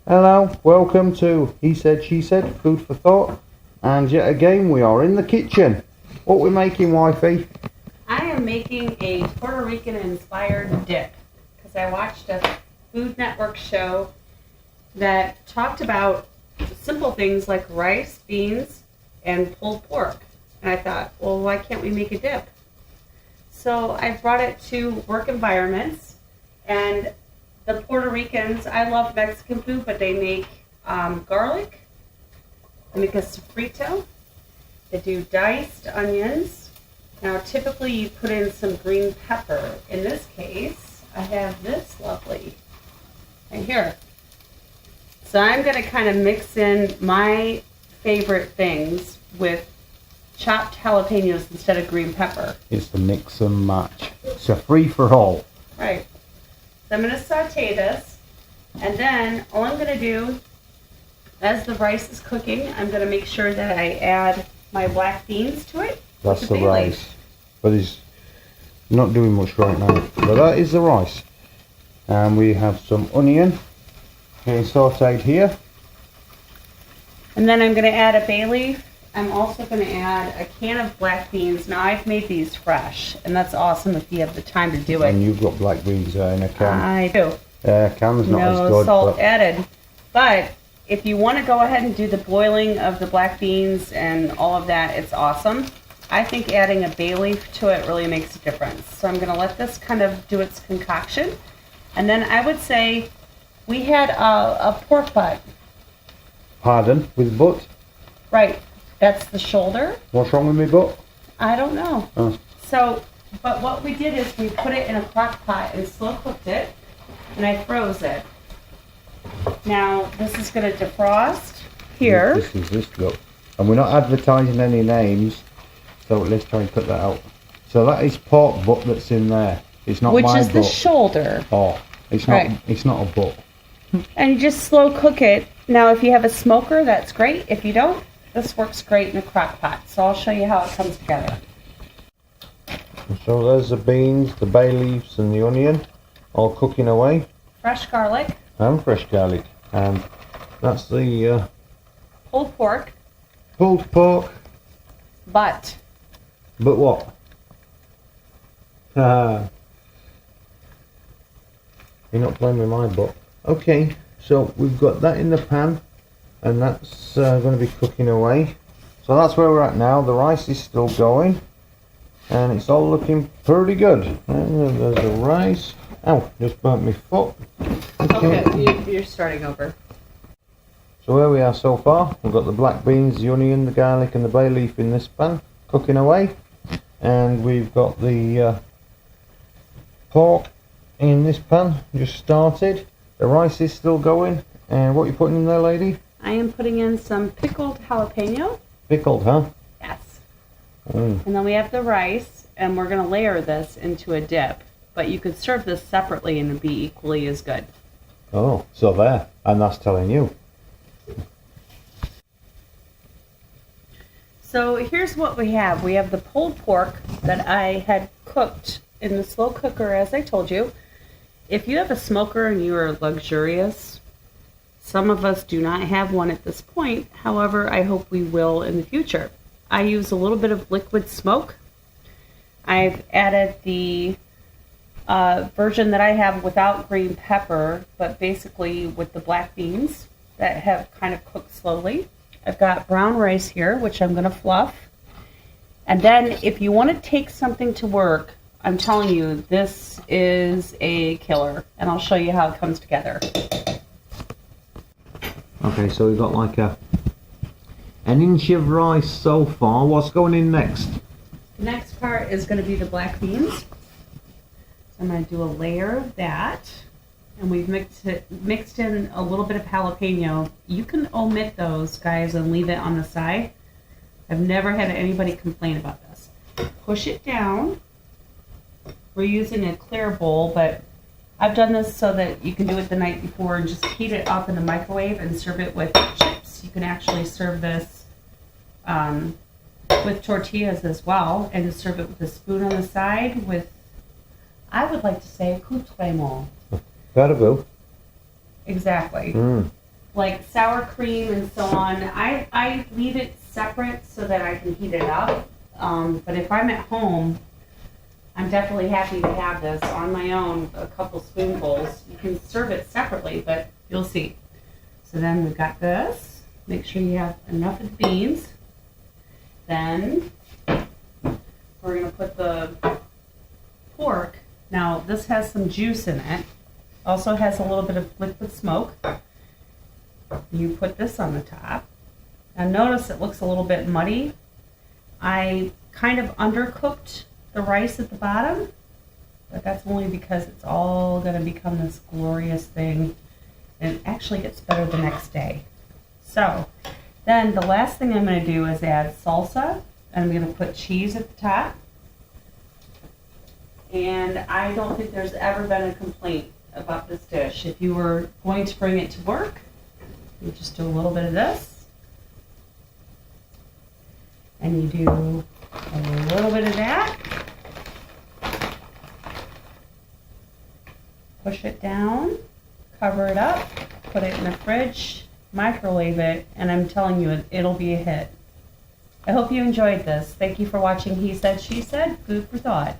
Hello, welcome to He Said, She Said, Food for Thought. And yet again we are in the kitchen. What we're making, wifey? I am making a Puerto Rican inspired dip because I watched a Food Network show that talked about simple things like rice, beans, and pulled pork. And I thought, well, why can't we make a dip? So I brought it to work environments, and the Puerto Ricans, I love Mexican food, but they make garlic. They make a sofrito. They do diced onions. Now, typically you put in some green pepper. In this case, I have this lovely right here. So I'm going to kind of mix in my favorite things with chopped jalapenos instead of green pepper. It's the mix and match. It's a free for all. Right. So I'm going to saute this, and then all I'm going to do, as the rice is cooking, I'm going to make sure that I add my black beans to it. That's the rice. But he's not doing much right now. But that is the rice. And we have some onion getting sauteed here. And then I'm going to add a bay leaf. I'm also going to add a can of black beans. Now, I've made these fresh, and that's awesome if you have the time to do it. And you've got black beans in a can. I do. Can's not as good. No salt added. But if you want to go ahead and do the boiling of the black beans and all of that, it's awesome. I think adding a bay leaf to it really makes a difference. So I'm going to let this kind of do its concoction. And then I would say we had a pork butt. Pardon? With butt? Right. That's the shoulder. What's wrong with me butt? I don't know. Oh. So, but what we did is we put it in a crock pot and slow cooked it, and I froze it. Now, this is going to defrost here. This is this, look. And we're not advertising any names, so let's try and cut that out. So that is pork butt that's in there. It's not which my is butt. The shoulder. Oh, it's not. Right. It's not a butt. And you just slow cook it. Now, if you have a smoker, that's great. If you don't, this works great in a crock pot. So I'll show you how it comes together. So there's the beans, the bay leaves, and the onion, all cooking away. Fresh garlic. And fresh garlic. And that's the Pulled pork. pulled pork. But what? You're not playing with my butt. Okay, so we've got that in the pan, and that's going to be cooking away. So that's where we're at now. The rice is still going, and it's all looking pretty good. And there's the rice. Ow, just burnt my foot. okay, you're starting over. So where we are so far, we've got the black beans, the onion, the garlic, and the bay leaf in this pan, cooking away. And we've got the pork in this pan, just started. The rice is still going. And what are you putting in there, lady? I am putting in some pickled jalapeno. Pickled, huh? Yes. Mm. And then we have the rice, and we're going to layer this into a dip. But you could serve this separately and it'd be equally as good. Oh, so there. And that's telling you. So here's what we have. We have the pulled pork that I had cooked in the slow cooker, as I told you. If you have a smoker and you are luxurious, some of us do not have one at this point. However, I hope we will in the future. I use a little bit of liquid smoke. I've added the version that I have without green pepper, but basically with the black beans that have kind of cooked slowly. I've got brown rice here, which I'm going to fluff. And then if you want to take something to work, I'm telling you, this is a killer. And I'll show you how it comes together. Okay, so we've got like an inch of rice so far. What's going in next? The next part is going to be the black beans. So I'm going to do a layer of that. And we've mixed in a little bit of jalapeno. You can omit those, guys, and leave it on the side. I've never had anybody complain about this. Push it down. We're using a clear bowl, but I've done this so that you can do it the night before and just heat it up in the microwave and serve it with chips. You can actually serve this with tortillas as well, and serve it with a spoon on the side with, I would like to say, accoutrement. Gotta go. Exactly. like sour cream and so on, I leave it separate so that I can heat it up. But if I'm at home, I'm definitely happy to have this on my own, a couple spoonfuls. You can serve it separately, but you'll see. So then we've got this. Make sure you have enough of the beans. Then we're going to put the pork. Now this has some juice in it. Also has a little bit of liquid smoke. You put this on the top. Now notice it looks a little bit muddy. I kind of undercooked the rice at the bottom, but that's only because it's all going to become this glorious thing, and it actually gets better the next day. So then the last thing I'm going to do is add salsa, and I'm going to put cheese at the top. And I don't think there's ever been a complaint about this dish. If you were going to bring it to work, you just do a little bit of this, and you do a little bit of that. Push it down, cover it up, put it in the fridge, microwave it, and I'm telling you, it'll be a hit. I hope you enjoyed this. Thank you for watching He Said, She Said, Food for Thought.